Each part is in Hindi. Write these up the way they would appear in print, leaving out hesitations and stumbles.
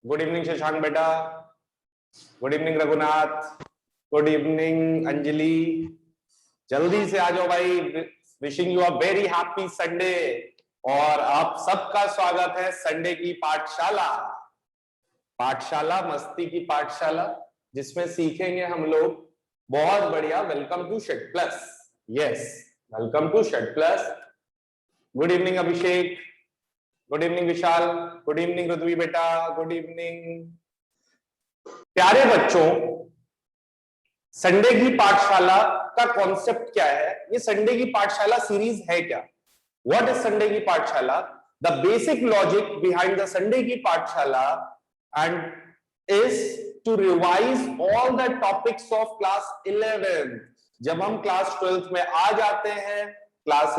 गुड इवनिंग शशांक बेटा, good evening Raghunath, good evening Anjali. जल्दी से आ जाओ भाई। Wishing you a very happy Sunday. और आप सबका स्वागत है संडे की पाठशाला। पाठशाला मस्ती की पाठशाला, जिसमें सीखेंगे हम लोग बहुत बढ़िया। Welcome to Shed plus. Yes, welcome to Shed plus. Good evening Abhishek, good evening Vishal, good evening Rudvi बेटा, गुड इवनिंग। प्यारे बच्चों, संडे की पाठशाला का कॉन्सेप्ट क्या है? ये संडे की पाठशाला सीरीज है क्या? व्हाट इज संडे की पाठशाला? The basic logic behind the Sunday की पाठशाला and is to revise all the topics of class 11। जब हम क्लास 12 में आ जाते हैं, क्लास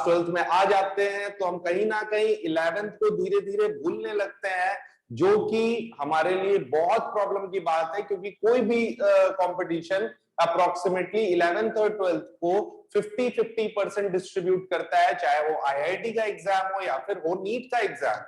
12 में आ जाते हैं, तो हम कहीं ना कहीं 11th को धीरे धीरे भूलने लगते हैं, जो कि हमारे लिए बहुत प्रॉब्लम की बात है, क्योंकि कोई भी कंपटीशन अप्रोक्सीमेटली 11th और 12th को 50-50% डिस्ट्रीब्यूट करता है, चाहे वो आईआईटी का एग्जाम हो या फिर हो नीट का एग्जाम।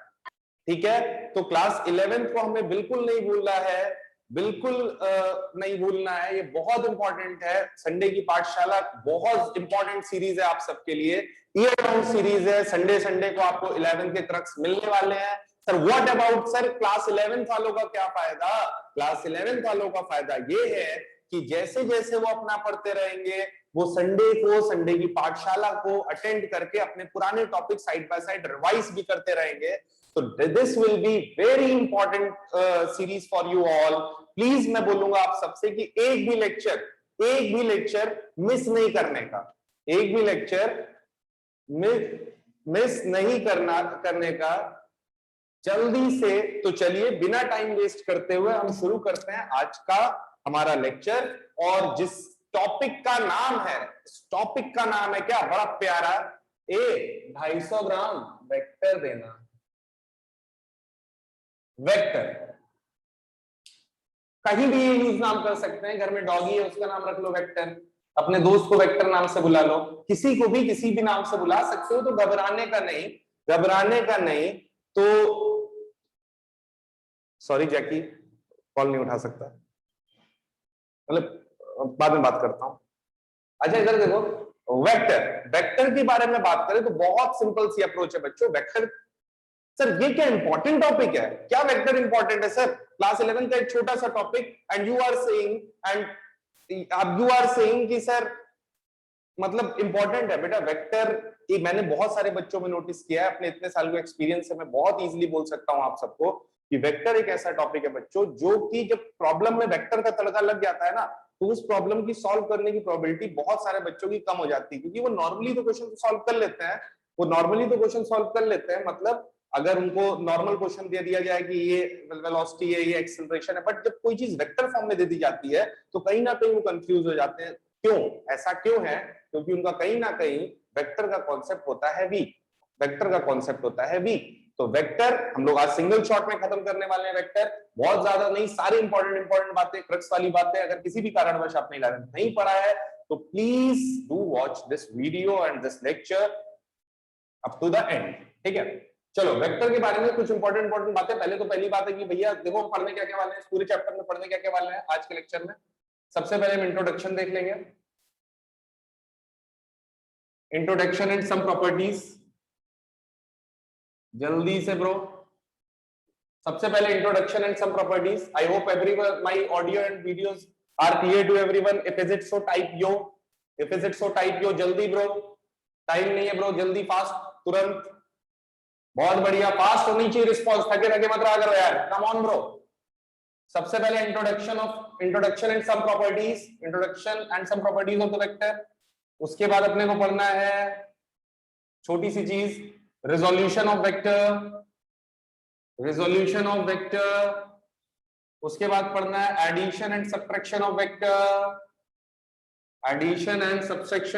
ठीक है, तो क्लास 11th को हमें बिल्कुल नहीं भूलना है, बिल्कुल नहीं भूलना है। ये बहुत इंपॉर्टेंट है। संडे की पाठशाला बहुत इंपॉर्टेंट सीरीज है आप सबके लिए। ईयर राउंड सीरीज है। संडे संडे को आपको 11 के क्रक्स मिलने वाले हैं। Sir what about sir class 11 वालों का क्या फायदा? क्लास 11 वालों का फायदा ये है कि जैसे जैसे वो अपना पढ़ते रहेंगे, वो संडे की पाठशाला को अटेंड करके अपने पुराने topic side by side revise भी करते रहेंगे। तो this will be very important series for you all. Please मैं बोलूंगा आप सबसे कि एक भी लेक्चर मिस नहीं करने का, एक भी लेक्चर मिस नहीं करने का। जल्दी से तो चलिए, बिना टाइम वेस्ट करते हुए हम शुरू करते हैं आज का हमारा लेक्चर। और जिस टॉपिक का नाम है, टॉपिक का नाम है क्या? बड़ा प्यारा, 250 ग्राम वेक्टर देना। वेक्टर कहीं भी यूज नाम कर सकते हैं। घर में डॉगी है, उसका नाम रख लो वेक्टर। अपने दोस्त को वेक्टर नाम से बुला लो। किसी को भी किसी भी नाम से बुला सकते हो, तो घबराने का नहीं, घबराने का नहीं। तो सॉरी जैकी, कॉल नहीं उठा सकता, मतलब बाद में बात करता हूं। अच्छा इधर देखो, वेक्टर के बारे में बात करें तो बहुत सिंपल सी अप्रोच है बच्चों। वेक्टर, सर ये क्या इंपॉर्टेंट टॉपिक है? क्या वेक्टर इंपॉर्टेंट है सर? क्लास 11 का एक छोटा सा topic, and you are saying कि सर मतलब इंपॉर्टेंट है। बेटा वेक्टर, ये मैंने बहुत सारे बच्चों में नोटिस किया है, अपने इतने साल के एक्सपीरियंस से मैं बहुत इजीली बोल सकता हूं आप सबको कि वेक्टर एक ऐसा टॉपिक है बच्चों, जो कि जब प्रॉब्लम में वेक्टर का तड़का लग जाता है ना, तो उस प्रॉब्लम की सॉल्व करने की प्रोबेबिलिटी बहुत सारे बच्चों की कम हो जाती है, क्योंकि वो नॉर्मली तो क्वेश्चन सॉल्व कर लेते हैं, मतलब अगर उनको नॉर्मल क्वेश्चन दे दिया जाए कि ये वेलोसिटी है, ये एक्सेलरेशन है, बट जब कोई चीज वेक्टर फॉर्म में दे दी जाती है तो कहीं ना कहीं वो कंफ्यूज हो जाते हैं। क्यों ऐसा क्यों है? क्योंकि उनका कहीं ना कहीं वेक्टर का कॉन्सेप्ट होता है वीक। तो वेक्टर हम लोग आज सिंगल शॉट में खत्म करने वाले हैं। वेक्टर बहुत ज्यादा नहीं, सारी इंपॉर्टेंट बातें, क्रक्स वाली बातें। अगर किसी भी कारणवश आपने 11th नहीं पढ़ा है तो please do watch this video and this lecture up to the end. ठीक है, चलो वेक्टर के बारे में कुछ इंपॉर्टेंट बातें। पहले तो पहली बात है कि भैया देखो हम पढ़ने क्या क्या वाले हैं, पूरे चैप्टर में पढ़ने क्या क्या वाले हैं आज के लेक्चर में। सबसे पहले हम इंट्रोडक्शन देख लेंगे, इंट्रोडक्शन एंड सम प्रॉपर्टीज। जल्दी से ब्रो, सबसे पहले introduction and some properties. I hope everyone my audio and videos are clear to everyone. If is it so type yo, जल्दी ब्रो, टाइम नहीं है ब्रो, जल्दी फास्ट, तुरंत। बहुत बढ़िया, फास्ट होनी चाहिए रिस्पॉन्स, थके मत रहा करो यार, कम ऑन ब्रो। सबसे पहले introduction and some properties of the vector. उसके बाद अपने को पढ़ना है छोटी सी चीज, रिजोल्यूशन ऑफ वेक्टर। उसके बाद पढ़ना है addition and subtraction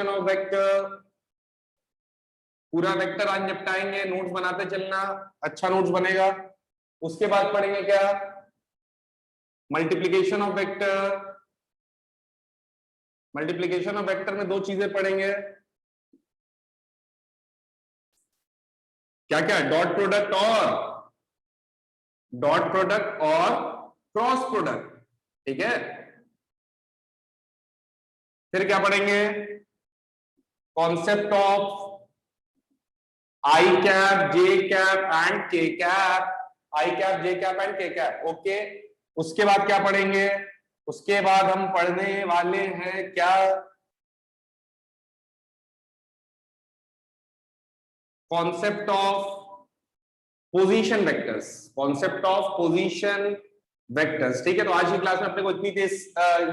of vector. पूरा वेक्टर आज निपटाएंगे, नोट्स बनाते चलना, अच्छा नोट्स बनेगा। उसके बाद पढ़ेंगे क्या? मल्टीप्लिकेशन ऑफ वेक्टर में दो चीजें पढ़ेंगे, क्या क्या? डॉट प्रोडक्ट और डॉट प्रोडक्ट और क्रॉस प्रोडक्ट, ठीक है। फिर क्या पढ़ेंगे, concept of I cap, J cap and K cap, I cap, J cap and K cap, okay. उसके बाद क्या पढ़ेंगे, उसके बाद हम पढ़ने वाले हैं क्या, concept of position vectors, concept of position vectors, ठीक है। तो आज की क्लास में अपने को इतनी तेज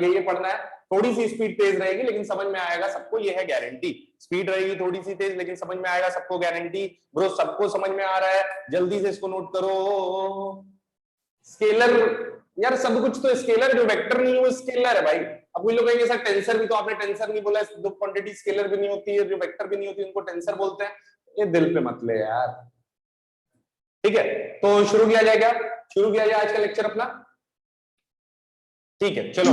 ये पढ़ना है, थोड़ी सी स्पीड तेज रहेगी लेकिन समझ में आएगा सबको, ये है गारंटी। स्पीड रहेगी थोड़ी सी तेज लेकिन समझ में आएगा सबको, गारंटी ब्रो। सबको समझ में आ रहा है, जल्दी से इसको नोट करो। स्केलर, यार सब कुछ तो स्केलर, जो वेक्टर नहीं है वो स्केलर है भाई। अब कोई लोग कहेंगे सर टेंसर भी, तो आपने टेंसर नहीं बोला, जो क्वांटिटी स्केलर भी नहीं होती है, जो वेक्टर भी नहीं होती, उनको टेंसर बोलते हैं। ये दिल पे मत ले यार, ठीक है। तो शुरू किया जाए क्या, शुरू किया जाए आज का लेक्चर अपना, ठीक है चलो।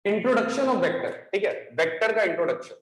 इंट्रोडक्शन ऑफ वेक्टर, ठीक है, वेक्टर का इंट्रोडक्शन।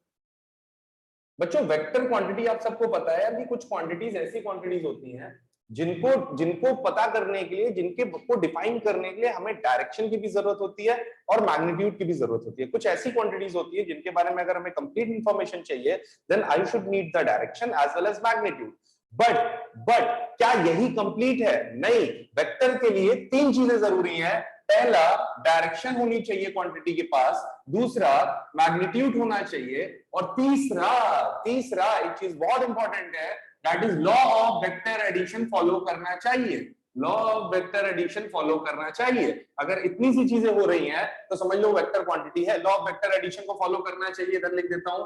बच्चों वेक्टर क्वांटिटी आप सबको पता है कि कुछ क्वांटिटीज ऐसी क्वांटिटीज होती हैं जिनको पता करने के लिए, जिनके को डिफाइन करने के लिए हमें डायरेक्शन की भी जरूरत होती है और मैग्नीट्यूड की भी जरूरत होती है। कुछ ऐसी क्वांटिटीज होती है जिनके बारे में अगर हमें कंप्लीट इंफॉर्मेशन चाहिए, then I should need the direction as well as magnitude. But क्या यही कंप्लीट है? नहीं, वेक्टर के लिए तीन चीजें जरूरी हैं। पहला, डायरेक्शन होनी चाहिए क्वांटिटी के पास, दूसरा मैग्नीट्यूड होना चाहिए, और तीसरा एक चीज बहुत इंपॉर्टेंट है, that is law of vector addition follow करना चाहिए। Law of vector addition follow करना चाहिए। अगर इतनी सी चीजें हो रही हैं तो समझ लो वेक्टर क्वांटिटी है। लॉ ऑफ वेक्टर एडिशन को फॉलो करना चाहिए, इधर लिख देता हूं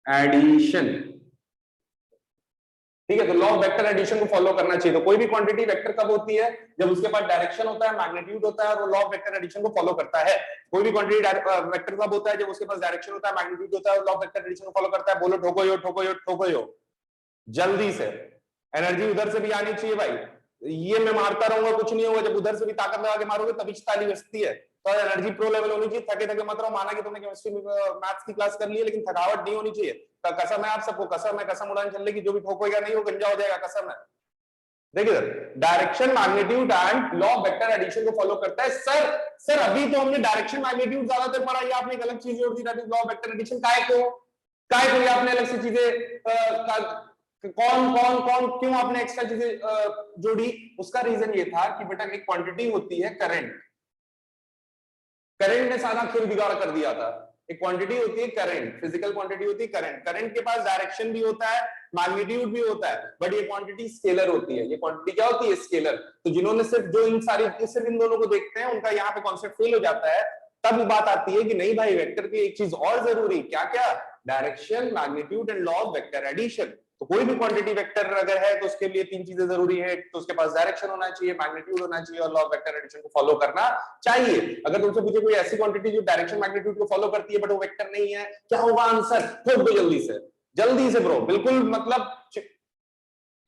एडिशन, ठीक है। तो लॉ ऑफ वेक्टर एडिशन को फॉलो करना चाहिए। तो कोई भी क्वांटिटी वेक्टर कब होती है? जब उसके पास डायरेक्शन होता है, मैग्नीट्यूड होता है और वो लॉ ऑफ वेक्टर एडिशन को फॉलो करता है। कोई भी क्वांटिटी वेक्टर कब होता है? जब उसके पास डायरेक्शन होता है, मैग्नीट्यूड होता है और लॉ ऑफ वेक्टर एडिशन को फॉलो करता है। बोलो ठोको यो, ठोको यो, ठोको यो, जल्दी से। एनर्जी उधर से भी आनी चाहिए भाई, ये मैं मारता रहूंगा कुछ नहीं होगा, जब उधर से भी ताकत लगा के मारोगे तभी ताली बजती है। तो एनर्जी प्रो लेवल होनी चाहिए, थके थके मत रहो। माना कि तुमने केमिस्ट्री मैथ्स की क्लास कर ली है, लेकिन थकावट नहीं होनी चाहिए। कसम है आप सबको, कसम है, कसम उड़ान चल रही, जो भी ठोकेगा नहीं वो गंजा हो जाएगा, कसम है। देखिए direction, magnitude and law of vector addition को फॉलो करता है। सर अभी तो हमने डायरेक्शन मैग्नीट्यूड ज्यादातर पढ़ा, ये आपने एक अलग चीज जोड़ दी, that is law of vector addition. काय को आपने अलग से चीजें कौन क्यों आपने एक्स्ट्रा चीजें जोड़ी? उसका रीजन ये था कि बेटा एक क्वांटिटी होती है करंट, करंट ने सारा खेल बिगाड़ कर दिया था। एक क्वांटिटी होती है करंट, फिजिकल क्वांटिटी होती है करंट। करंट के पास डायरेक्शन भी होता है, मैग्नीट्यूड भी होता है, बट ये क्वांटिटी स्केलर होती है। ये क्वांटिटी क्या होती है? स्केलर। तो जिन्होंने सिर्फ इन दोनों को देखते हैं, उनका यहाँ पे कॉन्सेप्ट फेल हो जाता है। तब बात आती है कि नहीं भाई, वेक्टर की एक चीज और जरूरी, क्या क्या? Direction, magnitude and law of vector addition. तो कोई भी क्वांटिटी वेक्टर अगर है तो उसके लिए तीन चीजें जरूरी है, तो उसके पास डायरेक्शन होना चाहिए, मैग्नीट्यूड होना चाहिए और लॉ ऑफ वेक्टर एडिशन को फॉलो करना चाहिए। अगर तुमसे पूछे कोई ऐसी क्वांटिटी जो डायरेक्शन मैग्नीट्यूड को फॉलो करती है बट वो वेक्टर नहीं है, क्या होगा आंसर? ठोक दो जल्दी से ब्रो, बिल्कुल मतलब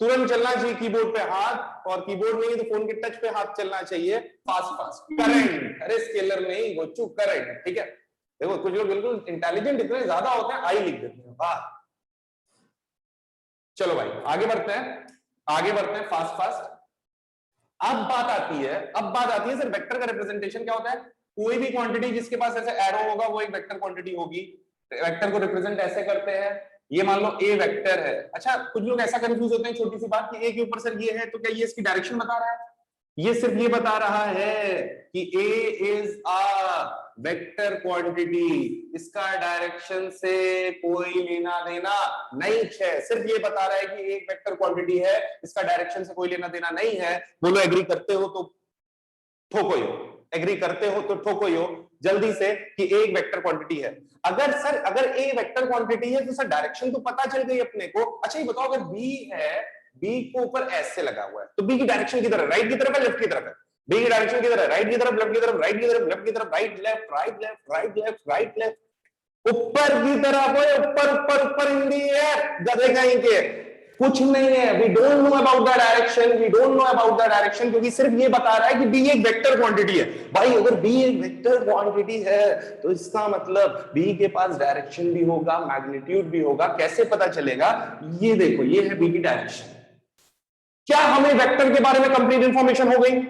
तुरंत चलना चाहिए कीबोर्ड पे हाथ, और कीबोर्ड नहीं है तो फोन के टच पे हाथ चलना चाहिए, फास्ट। करंट, अरे स्केलर नहीं गोचू, करंट, ठीक है। देखो कुछ लोग बिल्कुल इंटेलिजेंट इतने ज्यादा होते हैं, आई लिख देते हैं, वाह। चलो भाई आगे बढ़ते हैं फास्ट। अब बात आती है सर वेक्टर का रिप्रेजेंटेशन क्या होता है? कोई भी क्वांटिटी जिसके पास ऐसे एरो होगा वो एक वेक्टर क्वांटिटी होगी। वेक्टर को रिप्रेजेंट ऐसे करते हैं, ये मान लो ए वेक्टर है। अच्छा कुछ लोग ऐसा कंफ्यूज होते हैं, छोटी सी बात, कि ए के ऊपर सर ये है तो क्या ये इसकी डायरेक्शन बता रहा है? ये सिर्फ ये बता रहा है कि ए इज अ वेक्टर क्वांटिटी, इसका डायरेक्शन से कोई लेना देना नहीं है। सिर्फ ये बता रहा है कि एक वेक्टर क्वांटिटी है, इसका डायरेक्शन से कोई लेना देना नहीं है। बोलो एग्री करते हो तो ठोको यो, एग्री करते हो तो ठोको यो जल्दी से कि एक वेक्टर क्वांटिटी है। अगर ए वेक्टर क्वांटिटी है तो सर डायरेक्शन तो पता चल गई अपने को। अच्छा ये बताओ, अगर बी है, बी को ऊपर ऐसे लगा हुआ है, तो बी की डायरेक्शन किधर है? राइट की तरफ है, लेफ्ट की तरफ है? बी की डायरेक्शन किधर है? राइट की तरफ, लेफ्ट की तरफ, राइट की तरफ, लेफ्ट की तरफ, right left, right left, right left, right left, ऊपर की तरफ है, ऊपर ऊपर ऊपर हिंदी है, गधे कहीं के। कुछ नहीं है, we don't know about the direction, we don't know about the direction, क्योंकि सिर्फ ये बता रहा है कि बी एक वेक्टर क्वांटिटी है। भाई अगर बी एक वेक्टर क्वांटिटी है तो इसका मतलब बी के पास डायरेक्शन भी होगा, मैग्नीट्यूड भी होगा। कैसे पता चलेगा? ये देखो, ये है बी की डायरेक्शन। क्या हमें वेक्टर के बारे में कंप्लीट इंफॉर्मेशन हो गई?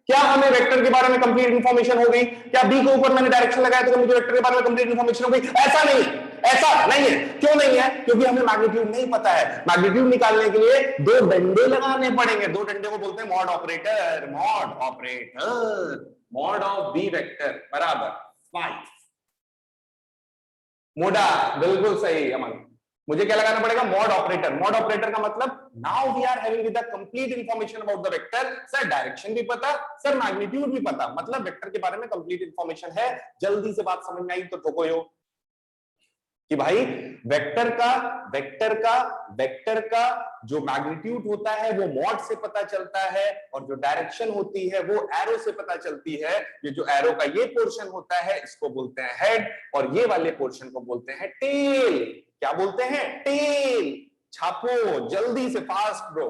क्या हमें वेक्टर के बारे में कंप्लीट इंफॉर्मेशन हो गई? क्या बी के ऊपर मैंने डायरेक्शन लगाया तो मुझे वेक्टर के बारे में कंप्लीट इंफॉर्मेशन हो गई? ऐसा नहीं, ऐसा नहीं है। क्यों नहीं है? क्योंकि हमें मैग्नीट्यूड नहीं पता है। मैग्नीट्यूड निकालने के लिए दो डंडे लगाने पड़ेंगे। दो डंडे को बोलते हैं mod operator. Mod operator, mod of B vector बराबर 5। मोडा, बिल्कुल सही अमन। मुझे क्या लगाना पड़ेगा? Mod operator. मॉड ऑपरेटर का मतलब now we are having the complete information about the vector. Sir direction भी पता, सर मैग्नीट्यूड भी पता, मतलब वेक्टर के बारे में कंप्लीट इंफॉर्मेशन है। जल्दी से बात समझ में आई तो ठोको यो कि भाई वेक्टर का जो मैग्नीट्यूड होता है वो मॉड से पता चलता है, और जो डायरेक्शन होती है वो एरो से पता चलती है। ये जो एरो का ये पोर्शन होता है इसको बोलते हैं हेड, और ये वाले पोर्शन को बोलते हैं टेल। क्या बोलते हैं? टेल। छापो जल्दी से, फास्ट ब्रो,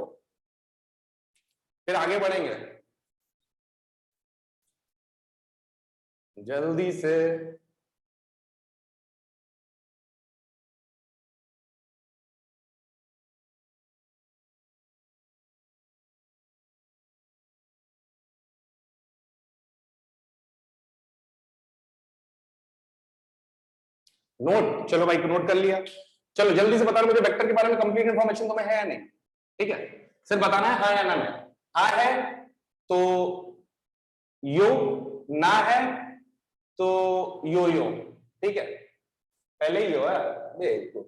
फिर आगे बढ़ेंगे जल्दी से। नोट, चलो भाई नोट कर लिया। चलो जल्दी से बताओ मुझे वेक्टर के बारे में कंप्लीट इंफॉर्मेशन तुम्हें है या नहीं? ठीक है, सिर्फ बताना है हाँ या ना में। हाँ है तो यो, ना है तो यो यो। ठीक है, पहले ही यो है। देखो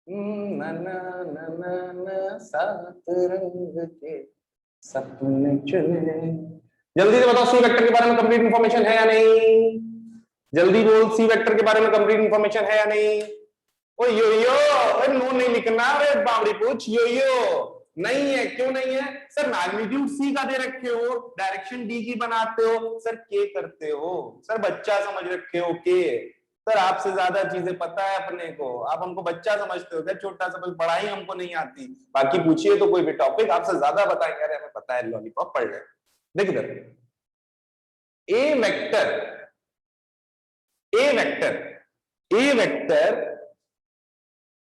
न न न न न सात रंग के सपने चुने। जल्दी से बताओ सी वेक्टर के बारे में कंप्लीट इंफॉर्मेशन है या नहीं? जल्दी बोल, सी वेक्टर के बारे में कंप्लीट इंफॉर्मेशन है या नहीं? ओ यो यो, नो नहीं लिखना, अरे बावड़ी पूछ, यो यो नहीं है। क्यों नहीं है? सर मैग्नीट्यूड सी का दे रखे हो, डायरेक्शन डी की बनाते हो, सर के करते हो, सर बच्चा समझ रखे हो के। सर आपसे ज्यादा चीजें पता है अपने को, आप हमको बच्चा समझते हो क्या? छोटा सा, बस पढ़ाई हमको नहीं आती, बाकी पूछिए तो कोई भी टॉपिक आपसे ज्यादा बताएंगे। अरे हमें पता है, लॉलीपॉप पढ़ ले। देख इधर, A vector, A vector, A vector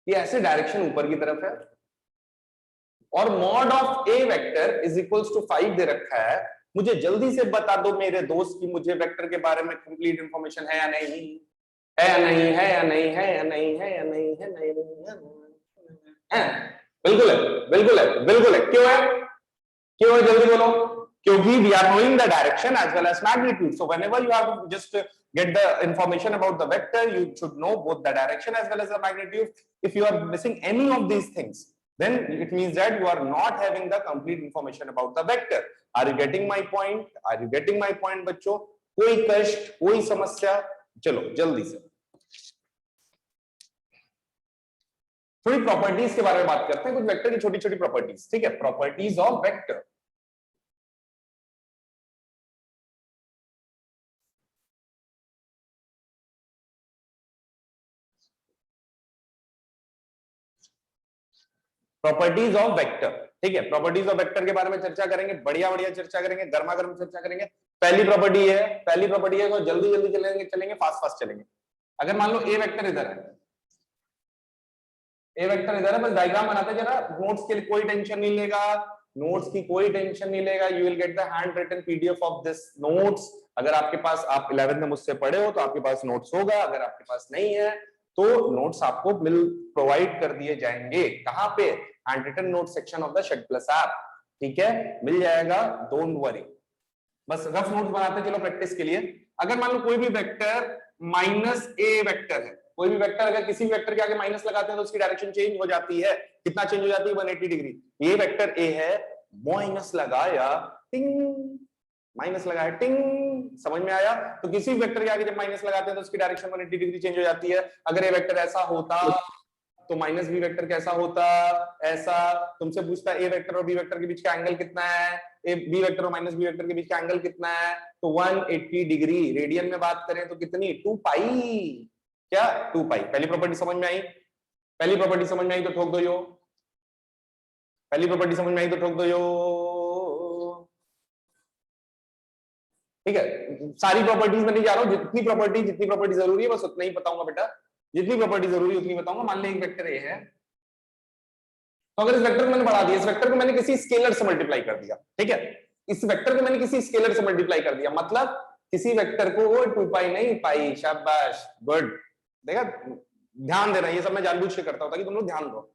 ये ऐसे डायरेक्शन ऊपर की तरफ है, और mod of A vector is equals to 5 दे रखा है। मुझे जल्दी से बता दो मेरे दोस्त की मुझे वेक्टर के बारे में कंप्लीट इंफॉर्मेशन है या नहीं? है या नहीं? है या नहीं? है या नहीं? है या नहीं? है नहीं? है? बिल्कुल है, बिल्कुल है, बिल्कुल है। क्यों है? क्यों है? जल्दी बोलो। क्योंकि we are knowing the direction as well as magnitude. So whenever you have to just get the information about the vector, you should know both the direction as well as the magnitude. If you are missing any of these things, then it means that you are not having the complete information about the vector. Are you getting my point? Are you getting my point बच्चों? कोई कष्ट, कोई समस्या? चलो जल्दी से थोड़ी प्रॉपर्टीज के बारे में बात करते हैं, कुछ वेक्टर की छोटी छोटी प्रॉपर्टीज। ठीक है, properties of vector. Properties of vector. ठीक है, प्रॉपर्टीज ऑफ वेक्टर के बारे में चर्चा करेंगे, बढ़िया बढ़िया चर्चा करेंगे, गर्मा गर्म चर्चा करेंगे। पहली प्रॉपर्टी है तो जल्दी जल्दी चलेंगे, फास्ट फास्ट चलेंगे। अगर मान लो ए वेक्टर इधर है, ए वेक्टर इधर है, बस डायग्राम बनाते जरा, नोट्स के लिए कोई टेंशन नहीं लेगा, नोट्स की कोई टेंशन नहीं लेगा। You will get the handwritten PDF of this notes. अगर आपके पास, आप 11th में मुझसे पढ़े हो तो आपके पास नोट्स होगा, अगर आपके पास नहीं है तो नोट्स आपको प्रोवाइड कर दिए जाएंगे। कहां पे? Handwritten note section of the Shed plus app. ठीक है, मिल जाएगा, डोंट वरी। बस रफ नोट्स बनाते चलो प्रैक्टिस के लिए। अगर मान लो कोई भी वेक्टर माइनस ए वेक्टर है, कोई भी वेक्टर अगर किसी वेक्टर के आगे माइनस लगाते हैं तो उसकी डायरेक्शन चेंज हो जाती है। कितना चेंज हो जाती है? 180 डिग्री। ये वेक्टर ए है, माइनस लगाया, टिंग, माइनस लगाया, टिंग, समझ में आया? तो किसी वेक्टर के आगे जब माइनस लगाते हैं तो उसकी डायरेक्शन 180 डिग्री चेंज हो जाती है। अगर ये वेक्टर ऐसा होता तो माइनस बी वेक्टर कैसा होता? ऐसा। तुमसे पूछता है ए वेक्टर और बी वेक्टर के बीच का एंगल कितना है, ए बी वेक्टर और माइनस बी वेक्टर के बीच का एंगल कितना है? तो 180 डिग्री। रेडियन में बात करें तो कितनी? 2 पाई। क्या? 2 पाई। पहली प्रॉपर्टी समझ में आई? पहली प्रॉपर्टी समझ में आई तो ठोक दो यो। पहली प्रॉपर्टी समझ में आई तो ठोक दो यो। ठीक है, सारी प्रॉपर्टीज में नहीं जा रहा हूं, जितनी प्रॉपर्टी जरूरी है बस उतना ही बताऊंगा बेटा, जितनी प्रॉपर्टी जरूरी है उतनी बताऊंगा। मान ली एक वेक्टर ए है, तो अगर इस वेक्टर को मैंने बढ़ा दिया, इस वेक्टर को मैंने किसी स्केलर से मल्टीप्लाई कर दिया, ठीक है, इस वेक्टर को मैंने किसी स्केलर से मल्टीप्लाई कर दिया, मतलब किसी वेक्टर को वो 2 पाई नहीं पाई, शाबाश, गुड। देखा, ध्यान देना, ये सब मैं जानबूझ के करता हूं ताकि तुम लोग ध्यान दो।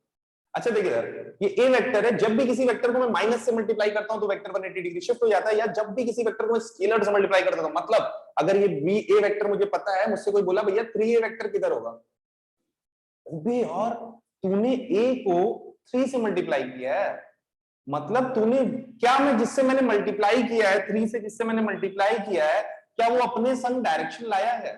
अच्छा देखिए इधर, ये ए वेक्टर है, जब भी किसी वेक्टर को मैं माइनस से मल्टीप्लाई करता हूं तो वेक्टर 180 डिग्री शिफ्ट हो जाता है, या जब भी किसी वेक्टर को मैं स्केलर से मल्टीप्लाई करता हूं, मतलब अगर ये बी ए वेक्टर मुझे पता है, मुझसे कोई बोला भैया 3a वेक्टर किधर होगा, अबे यार तूने a को 3 से मल्टीप्लाई किया है, मतलब तूने क्या, मैं जिससे मैंने मल्टीप्लाई किया है 3 से, जिससे मैंने मल्टीप्लाई किया है, क्या वो अपने संग डायरेक्शन लाया है?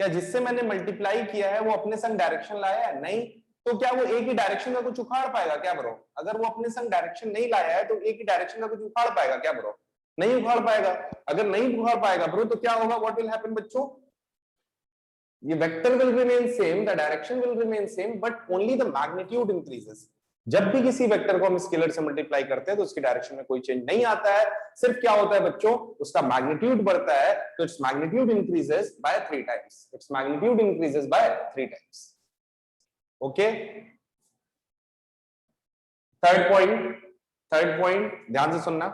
क्या जिससे मैंने मल्टीप्लाई किया है वो अपने संग डायरेक्शन लाया है? नहीं। तो क्या वो एक ही डायरेक्शन का कुछ उखाड़ पाएगा क्या ब्रो? अगर वो अपने संग डायरेक्शन नहीं लाया है तो एक ही डायरेक्शन का कुछ उखाड़ पाएगा क्या ब्रो? नहीं उखाड़ पाएगा। अगर नहीं उखाड़ पाएगा ब्रो तो क्या होगा, व्हाट विल हैपन बच्चों? ये vector will remain same, the direction will remain same, but only the magnitude increases. जब भी किसी वेक्टर को हम स्केलर से मल्टीप्लाई करते हैं तो उसकी डायरेक्शन में कोई चेंज नहीं आता है, सिर्फ क्या होता है बच्चों, उसका मैग्नीट्यूड बढ़ता है, तो its magnitude increases by 3 times, its magnitude increases by 3 times. Okay, third point ध्यान से सुनना,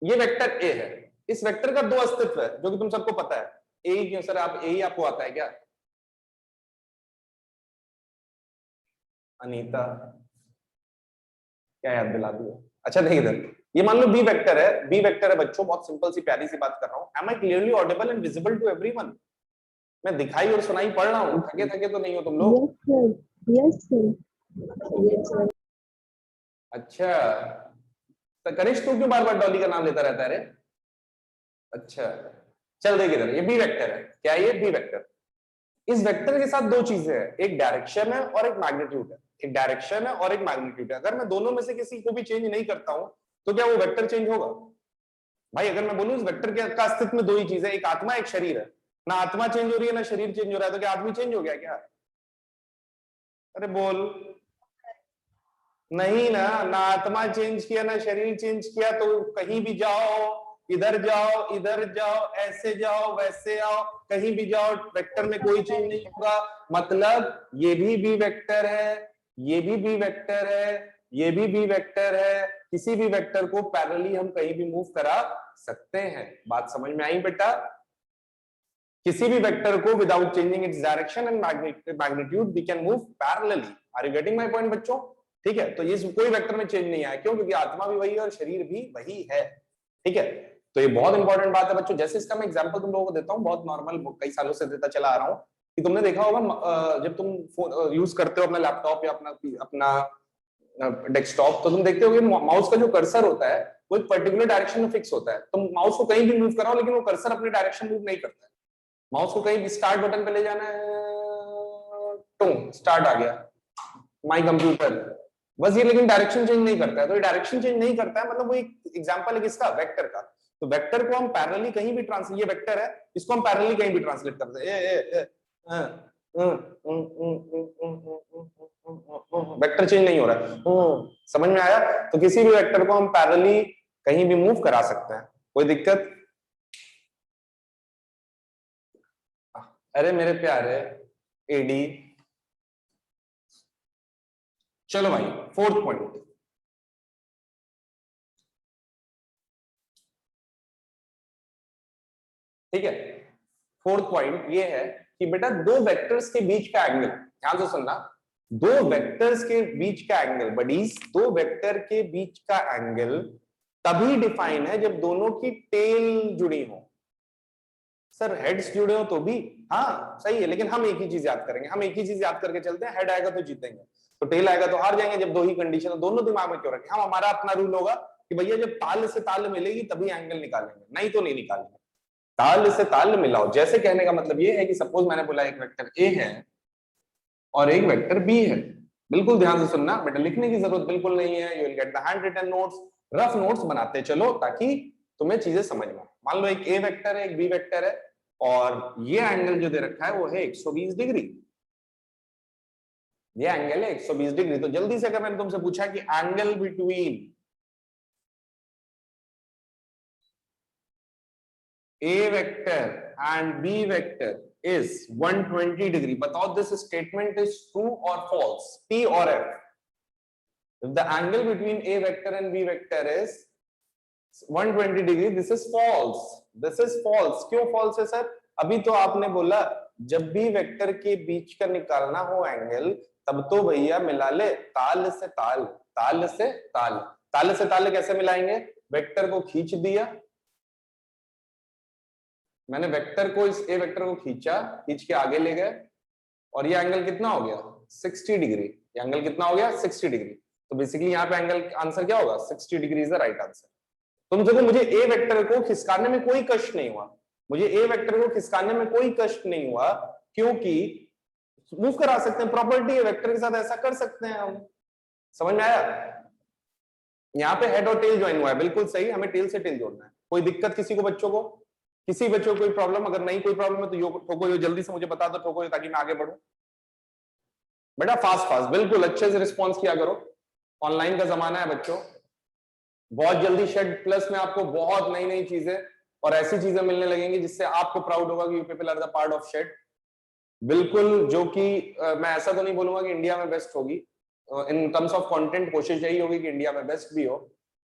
ये वेक्टर ए है, इस वेक्टर का 2 अस्तित्व है जो कि तुम सबको पता है। ए ही क्यों सर, आप ए ही आपको आता है क्या? अनीता क्या याद दिला दी? अच्छा नहीं, इधर ये मान लो बी वेक्टर है, बी वेक्टर है बच्चों, बहुत सिंपल सी प्यारी सी बात कर रहा हूं। Am I clearly audible and visible to everyone? मैं दिखाई और सुनाई पड़ रहा हूं, थके थके तो नहीं हो तुम लोग? Yes sir. अच्छा, तो कनिष्क तू क्यों बार बार डॉली का नाम लेता रहता है रे? अच्छा चल देख इधर, ये बी वेक्टर है, क्या ये बी वेक्टर? इस वेक्टर के साथ 2 चीजें हैं, एक डायरेक्शन है और एक मैग्नीट्यूड है, एक डायरेक्शन है और एक मैग्नीट्यूड है। अगर मैं दोनों में से किसी को भी चेंज नहीं करता हूं तो क्या वो वेक्टर चेंज होगा? भाई अगर मैं बोलूं इस वेक्टर के का अस्तित्व में 2 ही चीजें, एक आत्मा एक शरीर है, ना आत्मा चेंज हो रही है ना शरीर चेंज हो रहा है, तो क्या आदमी चेंज हो गया क्या? अरे बोल, नहीं ना, ना आत्मा चेंज किया ना शरीर चेंज किया, तो कहीं भी जाओ, इधर जाओ, ऐसे जाओ वैसे आओ, कहीं भी जाओ वेक्टर में कोई चेंज नहीं होगा। मतलब ये भी बी वेक्टर है, ये भी बी वेक्टर है, ये भी बी वेक्टर है, किसी भी वेक्टर को पैरेलली हम कहीं भी मूव करा सकते हैं। बात समझ में आई बेटा? किसी भी वेक्टर को without changing its direction and magnitude we can move parallelly. Are you getting my point बच्चों? ठीक है, तो ये कोई वेक्टर में चेंज नहीं आया, क्यों? क्योंकि आत्मा भी वही है और शरीर भी वही है। ठीक है, तो ये बहुत इंपॉर्टेंट बात है बच्चों। जैसे इसका मैं एग्जांपल तुम लोगों को देता हूं, बहुत नॉर्मल, कई सालों से देता चला आ रहा हूं, कि तुमने देखा होगा जब तुम फोन यूज करते हो अपना लैपटॉप या अपना डेस्कटॉप, तो तुम देखते होगे माउस का जो कर्सर होता है वो एक पर्टिकुलर डायरेक्शन में फिक्स होता है। तुम माउस को कहीं भी मूव कराओ लेकिन वो कर्सर अपने डायरेक्शन मूव नहीं करता है। माउस को कहीं भी स्टार्ट बटन पे ले जाना है, टूं स्टार्ट आ गया माई कंप्यूटर, बस ये, लेकिन डायरेक्शन चेंज नहीं करता है। तो ये डायरेक्शन चेंज नहीं करता है, मतलब वो एक एग्जांपल है किसका? वेक्टर का। तो वेक्टर को हम पैरेलली कहीं भी ट्रांसलेट, ये वेक्टर है, इसको हम पैरेलली कहीं भी ट्रांसलेट करते हैं। वेक्टर चेंज नहीं हो रहा है, समझ में आया? तो किसी भी वेक्टर को हम पैरेलली कहीं भी मूव करा सकते हैं, कोई दिक्कत? अरे मेरे प्यारे एडी, चलो भाई 4th पॉइंट, ठीक है। 4th पॉइंट ये है कि बेटा 2 वेक्टर्स के बीच का एंगल, ध्यान से सुनना, 2 वेक्टर्स के बीच का एंगल बडीज, 2 वेक्टर के बीच का एंगल तभी डिफाइन है जब दोनों की टेल जुड़ी हो। सर हेड्स जुड़े हो तो भी, हाँ सही है, लेकिन हम एक ही चीज याद करेंगे, हम एक ही चीज याद करके चलते हैं, हेड आएगा तो जीतेंगे, तो टेल आएगा तो हार जाएंगे। जब 2 ही कंडीशन है, दोनों दिमाग में क्यों रखें? हम, हमारा अपना रूल होगा कि भैया जब ताल से ताल मिलेगी तभी एंगल निकालेंगे, नहीं तो नहीं निकालेंगे। ताल से ताल मिलाओ, जैसे कहने का मतलब ये है कि सपोज मैंने बोला एक वेक्टर ए है और एक वेक्टर बी है, बिल्कुल ध्यान से सुनना बेटा, लिखने की जरूरत बिल्कुल नहीं है, you will get the handwritten notes, rough notes बनाते चलो ताकि तुम्हें चीजें समझ में। मान लो एक ए वेक्टर है, एक बी वेक्टर है, और ये एंगल जो दे रखा है वो है 120 डिग्री। ये एंगल है 120 डिग्री। तो जल्दी से अगर मैंने तुमसे पूछा कि angle between A vector and B vector is 120 degree, बताओ दिस स्टेटमेंट इज ट्रू और फॉल्स, P और F। If the angle between A vector and B vector is 120 degree, this is false. This is false. क्यों false है सर? अभी तो आपने बोला जब भी वेक्टर के बीच का निकालना हो एंगल, तब तो भैया मिला ले ताल से ताल, ताल से ताल। ताल से ताल कैसे मिलाएंगे? वेक्टर को खींच दिया, मैंने वेक्टर को, इस ए वेक्टर को खींचा, खींच के आगे ले गए, और ये एंगल कितना हो गया? 60 डिग्री। ये एंगल कितना हो गया? 60 डिग्री। तो बेसिकली यहाँ पे एंगल आंसर क्या होगा? 60 degree is the right answer. तुम देखो, मुझे ए वेक्टर को खिसकाने में कोई कष्ट नहीं हुआ, मुझे ए वेक्टर को खिसकाने में कोई कष्ट नहीं हुआ, क्योंकि मूव करा सकते हैं, प्रॉपर्टी है वेक्टर के साथ, ऐसा कर सकते हैं हम। समझ में आया? यहाँ पे हेड और टेल ज्वाइन हुआ है, बिल्कुल सही, हमें टेल से टेल जोड़ना है। कोई दिक्कत किसी को, बच्चों को, किसी बच्चों को कोई प्रॉब्लम? अगर नहीं कोई प्रॉब्लम है तो यो ठोको, यो जल्दी से मुझे बता दो, ठोको ताकि मैं आगे बढ़ूं। बेटा फास्ट फास्ट, बिल्कुल अच्छे से रिस्पॉन्स किया करो, ऑनलाइन का जमाना है बच्चों। बहुत जल्दी शेड प्लस में आपको बहुत नई नई चीजें और ऐसी चीजें मिलने लगेंगी जिससे आपको प्राउड होगा कि you people are the part of Shed. बिल्कुल, जो कि मैं ऐसा तो नहीं बोलूंगा कि इंडिया में बेस्ट होगी, इन टर्म्स ऑफ कंटेंट कोशिश यही होगी कि इंडिया में बेस्ट भी हो,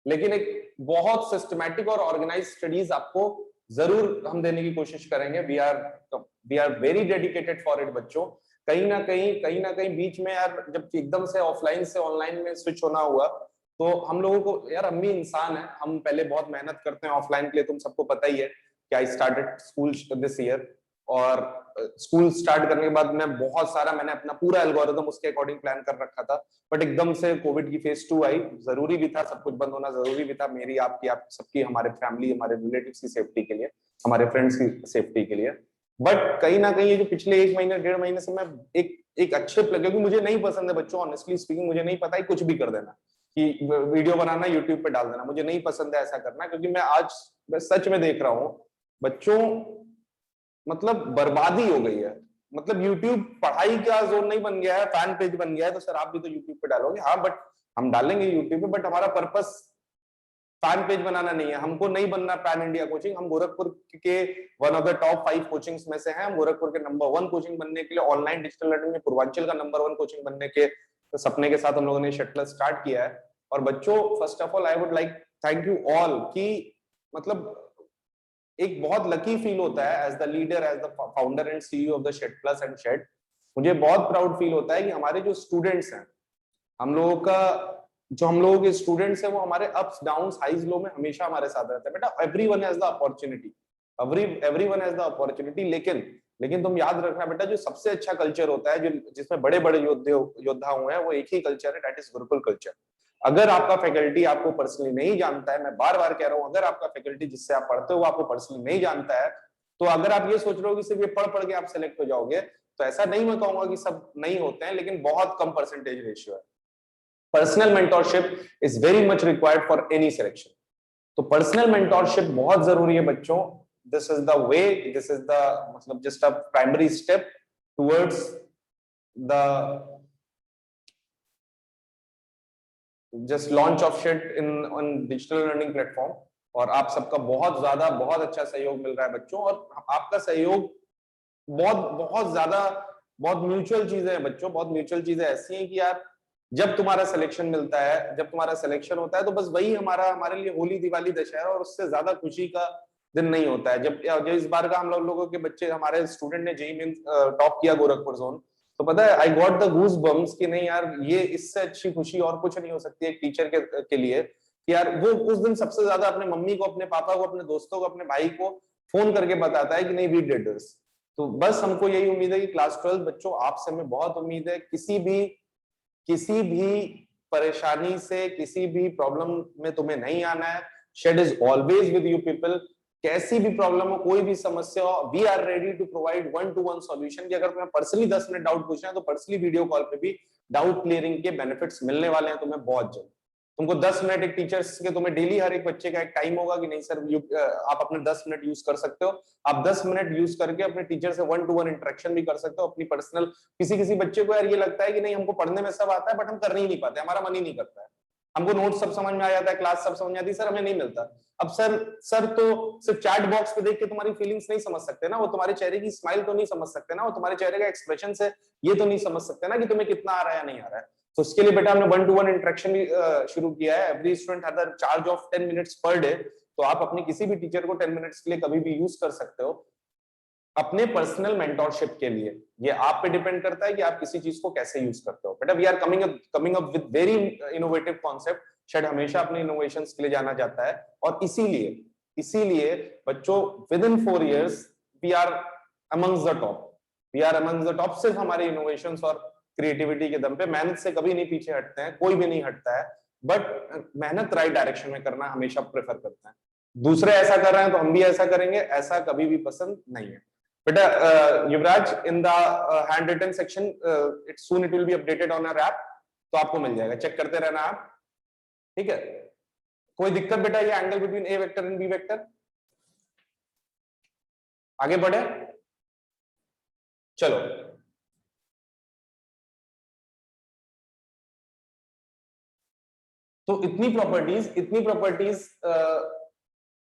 लेकिन एक बहुत सिस्टमैटिक और ऑर्गेनाइज स्टडीज आपको जरूर हम देने की कोशिश करेंगे। We are very dedicated for it बच्चों। कहीं ना कहीं बीच में यार जब एकदम से ऑफलाइन से ऑनलाइन में स्विच होना हुआ, तो हम लोगों को, यार हम भी इंसान है, हम पहले बहुत मेहनत करते हैं ऑफलाइन के लिए, तुम सबको पता ही है कि I started school this year, और स्कूल स्टार्ट करने के बाद मैंने अपना पूरा एल्गोरिथम उसके अकॉर्डिंग प्लान कर रखा था, बट एकदम से कोविड की फेज 2 आई, जरूरी भी था, सब कुछ बंद होना जरूरी भी था, मेरी, आपकी, आप सबकी, हमारे फैमिली, हमारे रिलेटिव्स की सेफ्टी के लिए, हमारे फ्रेंड्स की सेफ्टी के लिए। बट कहीं ना कहीं ये जो पिछले 1 महीने 1.5 महीने से मैं एक अच्छे, क्योंकि मुझे नहीं पसंद है बच्चों, ऑनेस्टली स्पीकिंग, मुझे नहीं पता है कुछ भी कर देना, कि वीडियो बनाना यूट्यूब पे डाल देना, मुझे नहीं पसंद है ऐसा करना, क्योंकि मैं आज सच में देख रहा हूँ बच्चों, मतलब बर्बादी हो गई है। मतलब यूट्यूब पढ़ाई का जोन नहीं बन गया है, फैन पेज बन गया है। तो सर आप भी तो यूट्यूब पे डालोगे? हाँ, बट हम डालेंगे यूट्यूब पे, बट हमारा पर्पस फैन पेज बनाना नहीं है, हमको नहीं बनना पैन इंडिया कोचिंग। हम गोरखपुर के one of the top 5 coachings में से हैं, हम गोरखपुर के नंबर 1 कोचिंग बनने के लिए, ऑनलाइन डिजिटल लर्निंग में पूर्वांचल का नंबर 1 कोचिंग बनने के सपने के साथ हम लोगों ने शटल स्टार्ट किया है। और बच्चों, first of all I would like thank you all, कि मतलब एक बहुत लकी फील होता है as the leader, as the founder and CEO of the Shed plus and Shed. मुझे बहुत प्राउड फील होता है कि हमारे जो स्टूडेंट्स हैं, हम लोगों के स्टूडेंट्स हैं, वो हमारे अप्स डाउन्स हाइज लो में हमेशा हमारे साथ रहते हैं। बेटा everyone has the opportunity, everyone has the opportunity, लेकिन तुम याद रखना बेटा, जो सबसे अच्छा कल्चर होता है, जो जिसमें बड़े बड़े योद्धा हुए हैं, वो एक ही कल्चर है, दैट इज गुरुकुल कल्चर। अगर आपका फैकल्टी आपको पर्सनली नहीं जानता है, मैं बार बार कह रहा हूं, अगर आपका फैकल्टी जिससे आप पढ़ते हो वो आपको पर्सनली नहीं जानता है, तो अगर आप ये सोच रहे हो कि सिर्फ ये पढ़ के आप सेलेक्ट हो जाओगे, तो ऐसा नहीं, मैं कहूंगा कि सब नहीं होते हैं, लेकिन बहुत कम परसेंटेज रेशियो है। Personal mentorship is very much required for any selection. तो पर्सनल मेंटोरशिप बहुत जरूरी है बच्चों। This is the way, this is the मतलब just a primary step towards the just launch of Shed in on digital learning platform. और आप सबका बहुत अच्छा सहयोग मिल रहा है बच्चों, और आपका सहयोग बहुत ज्यादा, बहुत म्यूचुअल चीजें हैं बच्चों, बहुत म्यूचुअल चीजें ऐसी हैं कि यार जब तुम्हारा सिलेक्शन मिलता है, जब तुम्हारा सिलेक्शन होता है, तो बस वही हमारे लिए होली, दिवाली, दशहरा, और उससे ज्यादा खुशी का दिन नहीं होता है। जब इस बार का हम लोगों के बच्चे, हमारे स्टूडेंट ने जेईई मेंस टॉप किया गोरखपुर जोन, तो पता है I got the goose bumps कि नहीं यार, ये इससे अच्छी खुशी और कुछ नहीं हो सकती है एक टीचर के लिए, कि यार वो उस दिन सबसे ज्यादा अपने मम्मी को, अपने पापा को, अपने दोस्तों को, अपने भाई को फोन करके बताता है कि नहीं वी डिड दिस। तो बस हमको यही उम्मीद है कि क्लास 12 बच्चों, आपसे हमें बहुत उम्मीद है, किसी भी परेशानी से, किसी भी प्रॉब्लम में तुम्हें नहीं आना है। Shed is always with you people. कैसी भी प्रॉब्लम हो, कोई भी समस्या हो, we are ready to provide 1-to-1 solution. कि अगर तुम्हें पर्सनली 10 मिनट डाउट पूछना है, तो पर्सनली वीडियो कॉल पे भी डाउट क्लियरिंग के बेनिफिट्स मिलने वाले हैं तुम्हें बहुत जल्द। तुमको 10 मिनट एक टीचर्स के, तुम्हें डेली हर एक बच्चे का एक टाइम होगा कि नहीं सर आप अपने 10 मिनट यूज कर सकते हो। आप 10 मिनट यूज करके अपने टीचर से 1-to-1 इंटरेक्शन भी कर सकते हो, अपनी पर्सनल। किसी बच्चे को यार ये लगता है कि नहीं हमको पढ़ने में सब आता है बट हम कर ही नहीं पाते, हमारा मन ही नहीं करता है, हमको नोट सब समझ में आ जाता है, क्लास सब समझ में आती है, सर हमें नहीं मिलता। अब सर तो सिर्फ चैट बॉक्स पे देख के तुम्हारी फीलिंग्स नहीं समझ सकते ना, वो तुम्हारे चेहरे की स्माइल तो नहीं समझ सकते ना, वो तुम्हारे चेहरे का एक्सप्रेशन से ये तो नहीं समझ सकते ना कि तुम्हें कितना आ रहा है या नहीं आ रहा है। तो उसके लिए बेटा हमने 1-to-1 इंटरेक्शन भी शुरू किया है। Every student has a charge of 10 minutes per day. तो आप अपने किसी भी टीचर को 10 मिनट्स के लिए कभी भी यूज कर सकते हो अपने पर्सनल मेंटोरशिप के लिए। ये आप पे डिपेंड करता है कि आप किसी चीज को कैसे यूज करते हो। बेटा we are coming up with very innovative concept. शायद हमेशा अपने इनोवेशंस के लिए जाना जाता है, और इसीलिए बच्चों within 4 years we are amongst the top. We are amongst the top सिर्फ हमारे इनोवेशंस और क्रिएटिविटी के दम पे। मेहनत से कभी नहीं पीछे हटते हैं, कोई भी नहीं हटता है, बट मेहनत राइट डायरेक्शन में करना हमेशा प्रेफर करते हैं। दूसरे ऐसा कर रहे हैं तो हम भी ऐसा करेंगे, ऐसा कभी भी पसंद नहीं है। बेटा Yuvraj, in the handwritten section it will be updated on our app, तो आपको मिल जाएगा, चेक करते रहना आप, ठीक है। कोई दिक्कत बेटा ये angle between A vector and B vector? आगे बढ़े, चलो। तो इतनी प्रॉपर्टीज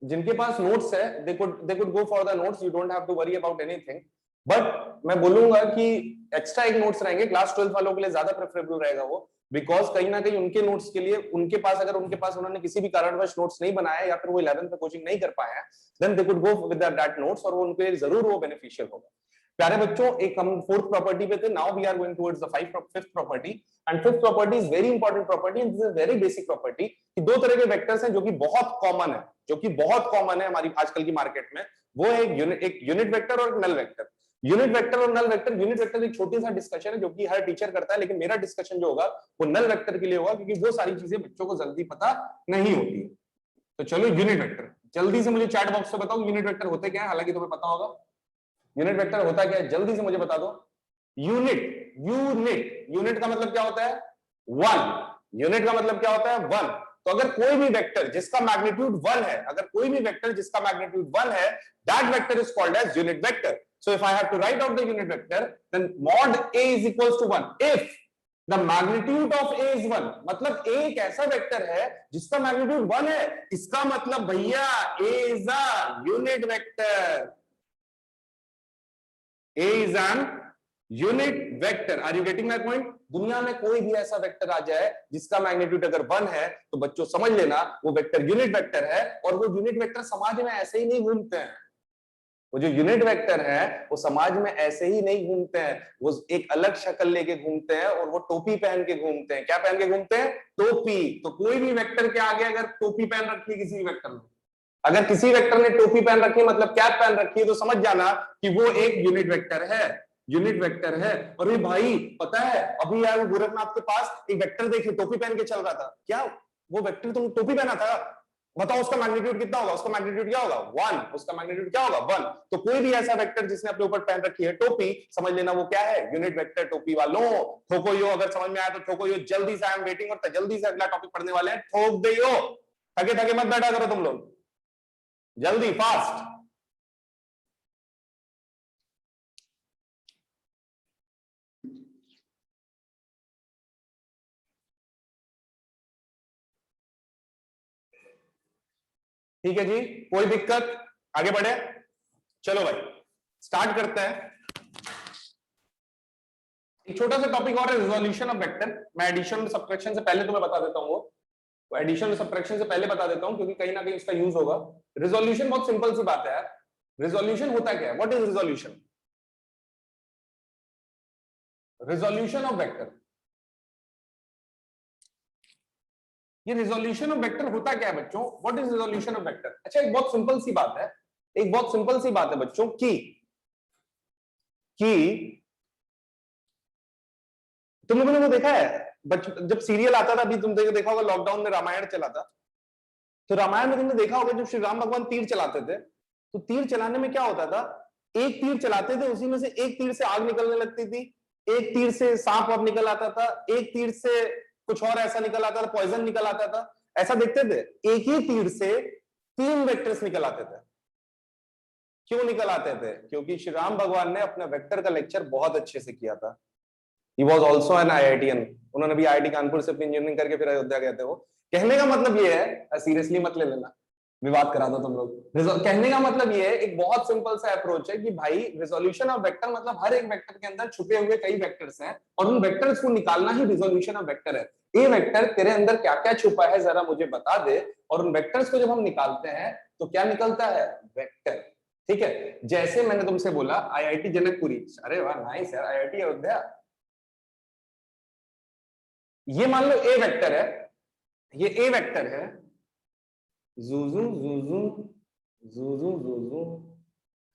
जिनके पास नोट्स है they could go for the notes, you don't have to worry about anything. But मैं बोलूंगा कि एक्स्ट्रा एक नोट्स रहेंगे क्लास 12 वालों के लिए, ज्यादा प्रेफरेबल रहेगा वो, बिकॉज कहीं ना कहीं उनके नोट्स के लिए अगर उनके पास उन्होंने किसी भी कारणवश नोट्स नहीं बनाया या फिर वो 11th में कोचिंग नहीं कर पाए हैं, then they could go with that notes, और वो उनके लिए जरूर वो बेनिफिशियल होगा। प्यारे बच्चों, एक हम 4th प्रॉपर्टी पे थे, now we are going towards the 5th property. And 5th property is very important property, and this is very basic property कि दो तरह के वेक्टर्स हैं जो कि बहुत कॉमन है हमारी आजकल की मार्केट में। वो है एक यूनिट वेक्टर और नल वेक्टर। यूनिट वेक्टर और नल वेक्टर, यूनिट वेक्टर एक छोटी सा डिस्कशन है जो कि हर टीचर करता है, लेकिन मेरा डिस्कशन जो होगा वो नल वेक्टर के लिए होगा, क्योंकि वो सारी चीजें बच्चों को जल्दी पता नहीं होती। तो चलो यूनिट वेक्टर, जल्दी से मुझे चैट बॉक्स में बताओ यूनिट वेक्टर होते क्या है, हालांकि तुम्हें पता होगा यूनिट वेक्टर होता क्या है, जल्दी से मुझे बता दो। यूनिट का मतलब क्या होता है? 1। यूनिट का मतलब क्या होता है? 1। तो अगर कोई भी वेक्टर जिसका मैग्नीट्यूड 1 है, that vector is called as unit vector. So if I have to write out the unit vector, then mod A is equals to 1 if the magnitude of A is 1। मतलब A एक ऐसा वेक्टर है जिसका मैग्नीट्यूड 1 है, इसका मतलब भैया A is a unit vector। A is an unit vector। Are you getting my point? दुनिया में कोई भी ऐसा वेक्टर आ जाए जिसका मैग्नीट्यूड अगर 1 है, तो बच्चों समझ लेना वो वेक्टर यूनिट वेक्टर है। और वो यूनिट वेक्टर समाज में ऐसे ही नहीं घूमते हैं। वो जो यूनिट वेक्टर है वो समाज में ऐसे ही नहीं घूमते हैं, वो एक अलग शक्ल लेके घूमते हैं, और वो टोपी पहन के घूमते हैं। क्या पहन के घूमते हैं? टोपी। तो कोई भी वेक्टर के आगे अगर टोपी पहन रखी है किसी वेक्टर ने, अगर किसी वेक्टर ने टोपी पहन रखी है मतलब कैप पहन रखी है, तो समझ जाना कि वो एक यूनिट वेक्टर है। और ये भाई पता है, अभी यार गोरखनाथ के पास एक वेक्टर देखे टोपी पहन के चल रहा था। क्या वो वेक्टर तुम टोपी पहना था? बताओ उसका मैग्नीट्यूड कितना होगा? उसका मैग्नीट्यूड क्या होगा? 1। उसका मैग्नीट्यूड क्या होगा? 1। तो कोई भी ऐसा वेक्टर जिसने अपने ऊपर पहन रखी है टोपी, समझ लेना वो क्या है? Unit vector. टोपी वालों ठोको यो, अगर समझ में आया तो ठोको यो जल्दी से। आई एम वेटिंग, और जल्दी से अगला टॉपिक पढ़ने वाले हैं, ठोक दे यो। थके मत बैठा करो तुम लोग, जल्दी फास्ट। ठीक है जी, कोई दिक्कत? आगे बढ़े, चलो भाई स्टार्ट करते हैं। एक छोटा सा टॉपिक और है, रिजोल्यूशन ऑफ वेक्टर। मैं एडिशन और सब्ट्रैक्शन से पहले तुम्हें बता देता हूं, वो एडिशन और सब्ट्रैक्शन से पहले बता देता हूं, क्योंकि कहीं ना कहीं इसका यूज होगा। रिजोल्यूशन बहुत सिंपल सी बात है यार। रिजोल्यूशन होता क्या है? What is resolution? Resolution of vector, ये रिजोल्यूशन ऑफ वेक्टर होता क्या है बच्चों? What is resolution of vector? अच्छा, एक बहुत सिंपल सी बात है, बच्चों की तुम लोगों ने वो देखा है जब सीरियल आता था, अभी तुमने देखा होगा लॉकडाउन में रामायण चला था, तो रामायण में तुमने देखा होगा जब श्री राम भगवान तीर चलाते थे, तो तीर चलाने में क्या होता था? एक तीर चलाते थे, उसी में से एक तीर से आग निकलने लगती थी, एक तीर से सांप वाप निकल आता था, एक तीर से कुछ और ऐसा निकल आता था, पॉइजन निकल आता था, ऐसा देखते थे। एक ही तीर से 3 वेक्टर्स निकल आते थे। क्यों निकल आते थे? क्योंकि श्री राम भगवान ने अपना वेक्टर का लेक्चर बहुत अच्छे से किया था। He was also an IITian. उन्होंने भी IIT कानपुर से अपनी इंजीनियरिंग करके फिर अयोध्या गए थे। वो कहने का मतलब ये है, सीरियसली मत ले लेना, विवाद करा दो तुम लोग। कहने का मतलब ये है, एक बहुत सिंपल सा अप्रोच है कि भाई रिजोल्यूशन ऑफ वेक्टर मतलब हर एक वेक्टर के अंदर छुपे हुए कई वेक्टर्स हैं और उन वेक्टर्स को निकालना ही रिजोल्यूशन ऑफ वेक्टर है। ये वेक्टर तेरे अंदर क्या क्या छुपा है जरा मुझे बता दे, और उन वेक्टर्स को जब हम निकालते हैं तो क्या निकलता है? वेक्टर। ठीक है, जैसे मैंने तुमसे बोला IIT जनकपुरी, अरे वाह नाइस यार, IIT अयोध्या, ये मान लो ए वेक्टर है, ये ए वेक्टर है, जूजू जूजू जूजू जूजू।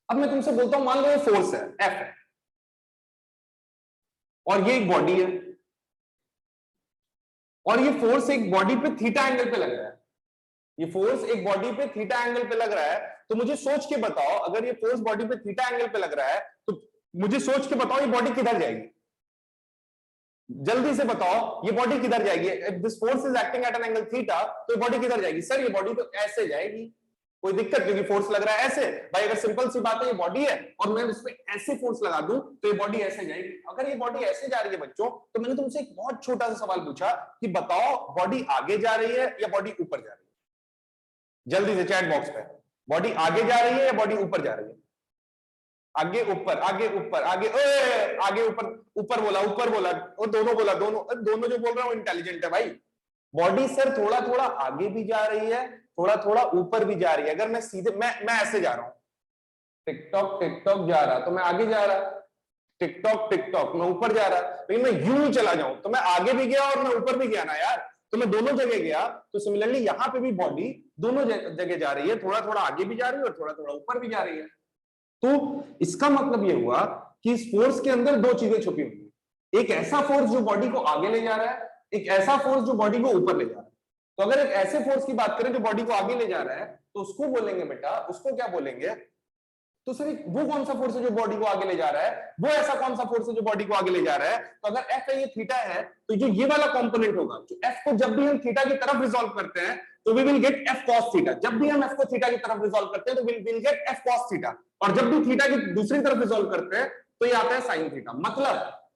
अब मैं तुमसे बोलता हूं मान लो ये फोर्स है, एफ है, और ये एक बॉडी है, और ये फोर्स एक बॉडी पे थीटा एंगल पे लग रहा है। ये फोर्स एक बॉडी पे थीटा एंगल पे लग रहा है, तो मुझे सोच के बताओ, अगर ये फोर्स बॉडी पे थीटा एंगल पे लग रहा है तो मुझे सोच के बताओ ये बॉडी किधर जाएगी? जल्दी से बताओ ये बॉडी किधर जाएगी? If this force is acting at an angle theta, तो ये बॉडी किधर जाएगी? सर ये बॉडी तो ऐसे जाएगी। कोई दिक्कत? क्योंकि फोर्स लग रहा है ऐसे। भाई अगर सिंपल सी बात है, ये बॉडी है और मैं उस पर ऐसे फोर्स लगा दूं तो ये बॉडी ऐसे जाएगी। अगर ये बॉडी ऐसे जा रही है बच्चों, तो मैंने तुमसे एक बहुत छोटा सा सवाल पूछा कि बताओ बॉडी आगे जा रही है या बॉडी ऊपर जा रही है? जल्दी से चैट बॉक्स पे, बॉडी आगे जा रही है या बॉडी ऊपर जा रही है? आगे ऊपर, आगे ऊपर, आगे आगे ऊपर, ऊपर बोला, ऊपर बोला, और दोनों बोला, दोनों जो बोल रहा हूं इंटेलिजेंट है भाई। बॉडी सर थोड़ा थोड़ा आगे भी जा रही है, थोड़ा थोड़ा ऊपर भी जा रही है। अगर मैं सीधे मैं ऐसे जा रहा हूं, टिकटॉक जा रहा, तो मैं आगे जा रहा, टिकटॉक मैं ऊपर जा रहा। लेकिन मैं यूं चला जाऊं तो मैं आगे भी गया और मैं ऊपर भी गया ना यार, तो मैं दोनों जगह गया। तो सिमिलरली यहां पे भी बॉडी दोनों जगह जा रही है, थोड़ा थोड़ा आगे भी जा रही है और थोड़ा थोड़ा ऊपर भी जा रही है। तो इसका मतलब ये हुआ कि इस फोर्स के अंदर दो चीजें छुपी हुई हैं। एक ऐसा फोर्स जो बॉडी को आगे ले जा रहा है, एक ऐसा फोर्स जो बॉडी को ऊपर ले जा रहा है। तो अगर एक ऐसे फोर्स की बात करें जो बॉडी को आगे ले जा रहा है, तो उसको बोलेंगे बेटा, उसको क्या बोलेंगे? तो सर वो कौन सा फोर्स है जो बॉडी को आगे ले जा रहा है? वो ऐसा कौन सा फोर्स है जो बॉडी को आगे ले जा रहा है? तो अगर एफ है, ये थीटा है, तो जो ये वाला कंपोनेंट होगा, जो एफ को जब भी हम थीटा की तरफ रिजॉल्व करते हैं तो we will get F cos theta. जब भी हम एफ को थीटा की तरफ रिजॉल्व करते हैं तो will get F cos theta, और जब भी थीटा की दूसरी तरफ रिजॉल्व करते हैं तो ये आता है साइन थीटा।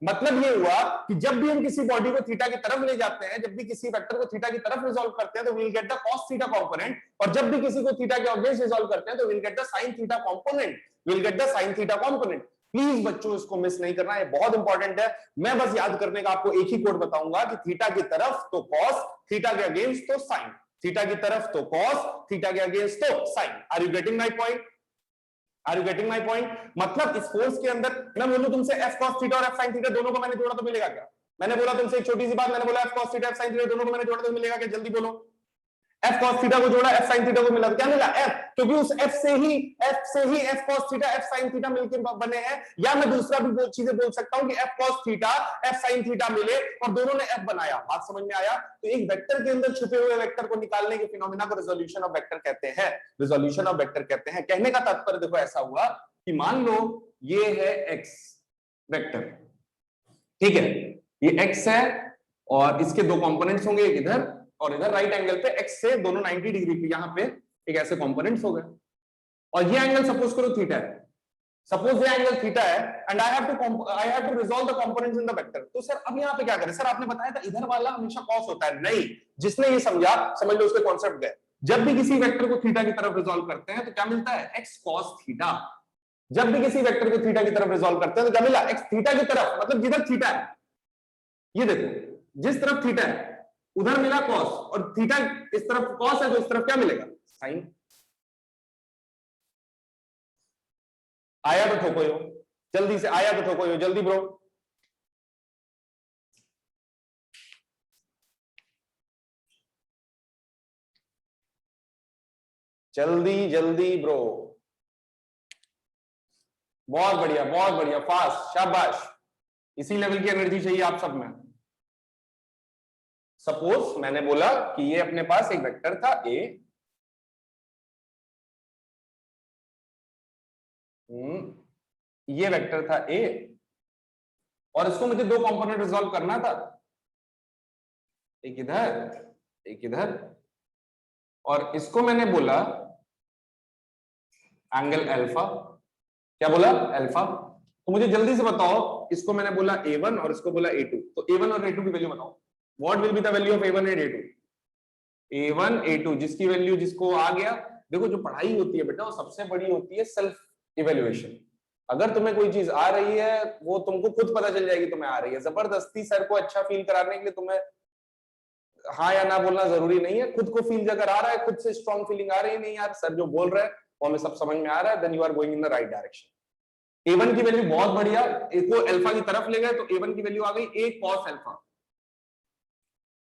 मतलब ये हुआ कि जब भी हम किसी बॉडी को थीटा की तरफ ले जाते हैं, जब भी किसी वेक्टर को थीटा की तरफ रिजॉल्व करते हैं तो will get the cos theta component, और जब भी किसी को थीटा के अगेंस्ट रिजॉल्व करते हैं तो will get the sine theta component, will get the sine theta component. Please बच्चों इसको मिस नहीं करना, ये बहुत इंपॉर्टेंट है। मैं बस याद करने का आपको एक ही कोड बताऊंगा कि थीटा की तरफ तो कॉस, थीटा के अगेंस्ट तो साइन, थीटा की तरफ तो कॉस, थीटा के अगेंस्ट तो sine. Are you getting my point? Are you getting my point? मतलब इस फोर्स के अंदर मैं बोलूं तुमसे एफ कॉस थीटा और एफ साइन थीटा दोनों को मैंने जोड़ा तो मिलेगा क्या? मैंने बोला तुमसे एक छोटी सी बात, मैंने बोला F cos theta F sine theta दोनों को मैंने जोड़ा तो मिलेगा क्या? जल्दी बोलो। एफ कॉस थीटा को जोड़ा, एफ साइन थीटा को मिला, क्या मिला? एफ, क्योंकि उस एफ से ही F cos theta F sine theta मिलकर बने हैं। या मैं दूसरा भी चीजें बोल सकता हूं कि F cos theta F sine theta मिले और दोनों ने एफ बनाया। बात समझ में आया? तो एक वेक्टर के अंदर छुपे हुए वेक्टर को निकालने के फिनोमेना को रिजोल्यूशन ऑफ वेक्टर कहते हैं, रिजोल्यूशन ऑफ वेक्टर कहते हैं। कहने का तात्पर्य देखो ऐसा हुआ कि मान लो ये है एक्स वेक्टर, ठीक है, ये एक्स है और इसके दो कंपोनेंट्स होंगे, एक इधर और इधर राइट एंगल पे एक्स से दोनों 90 डिग्री पे यहां पे एक ऐसे कंपोनेंट्स हो गए, और ये एंगल सपोज करो थीटा है, सपोज ये एंगल थीटा है and I have to resolve the components in the vector. तो सर अब यहां पे क्या करें? सर आपने बताया था इधर वाला हमेशा कॉस होता है। नहीं, जिसने ये समझा समझ लो उसके कॉन्सेप्ट गए। जब भी किसी वेक्टर को थीटा की तरफ रिजॉल्व करते हैं तो क्या मिलता है? X cos theta. जब भी किसी वेक्टर को थीटा की तरफ रिजॉल्व करते हैं तो क्या मिला? एक्स थीटा की तरफ, मतलब जिधर थीटा है, ये देखो जिस तरफ थीटा है उधर मिला कॉस, और थीटा इस तरफ कॉस है तो इस तरफ क्या मिलेगा? साइन। आया तो ठोको यो, जल्दी से आया तो ठोको यो, जल्दी ब्रो। जल्दी जल्दी ब्रो, बहुत बढ़िया बहुत बढ़िया, फास्ट, शाबाश। इसी लेवल की एनर्जी चाहिए आप सब में। सपोज मैंने बोला कि ये अपने पास एक वेक्टर था ए, ये वेक्टर था ए, और इसको मुझे दो कंपोनेंट रिजॉल्व करना था। एक इधर, एक इधर, और इसको मैंने बोला एंगल अल्फा। क्या बोला? अल्फा। तो मुझे जल्दी से बताओ, इसको मैंने बोला A1 और इसको बोला A2, तो A1 और A2 की वैल्यू बताओ। What will be the value of A1 and A2? A1 A2 जिसकी वैल्यू जिसको आ गया। देखो जो पढ़ाई होती है बेटा वो सबसे बड़ी होती है सेल्फ इवेल्युएशन। अगर तुम्हें कोई चीज आ रही है वो तुमको खुद पता चल जाएगी तुम्हें आ रही है। जबरदस्ती सर को अच्छा फील कराने के लिए तुम्हें हाँ या ना बोलना जरूरी नहीं है। खुद को फील अगर आ रहा है, खुद से स्ट्रॉन्ग फीलिंग आ रही है, नहीं यार सर जो बोल रहे हैं वो हमें सब समझ में आ रहा है, then you are going in the right direction. A1 की वैल्यू बहुत बढ़िया, एक को अल्फा की तरफ ले गए तो A1 की वैल्यू आ गई A cos अल्फा।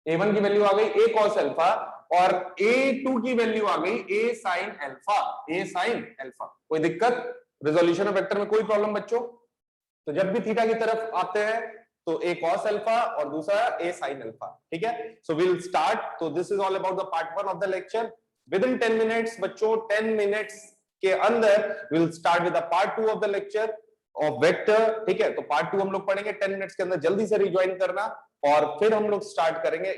A1 की वैल्यू आ गई A cos अल्फा और A2 की वैल्यू आ गई A sin alpha. A sin alpha. कोई दिक्कत? रिजोल्यूशन ऑफ वेक्टर में कोई प्रॉब्लम बच्चों? तो जब भी थीटा की तरफ आते हैं तो A cos अल्फा और दूसरा A sin अल्फा। ठीक है, सो विल स्टार्ट। तो this is all about the part 1 of the lecture. With in 10 minutes बच्चों, 10 मिनट्स के अंदर will start with the part 2 of the lecture of vector. ठीक है, तो पार्ट 2 हम लोग पढ़ेंगे 10 मिनट्स के अंदर, जल्दी से रिज्वाइन करना और फिर हम लोग स्टार्ट करेंगे।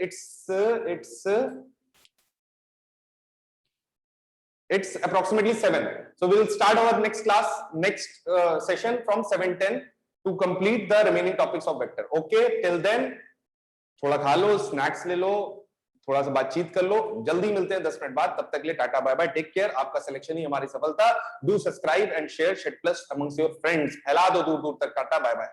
It's approximately 7. So we'll start our next class, next session from 7:10 to complete the remaining topics of vector. Okay, till then थोड़ा खा लो, स्नैक्स ले लो, थोड़ा सा बातचीत कर लो। जल्दी मिलते हैं 10 मिनट बाद, तब तक के लिए tata bye bye, take care. आपका सिलेक्शन ही हमारी सफलता। Do subscribe and share Shed plus amongst your friends. फैला दो दूर दूर तक। Tata bye bye.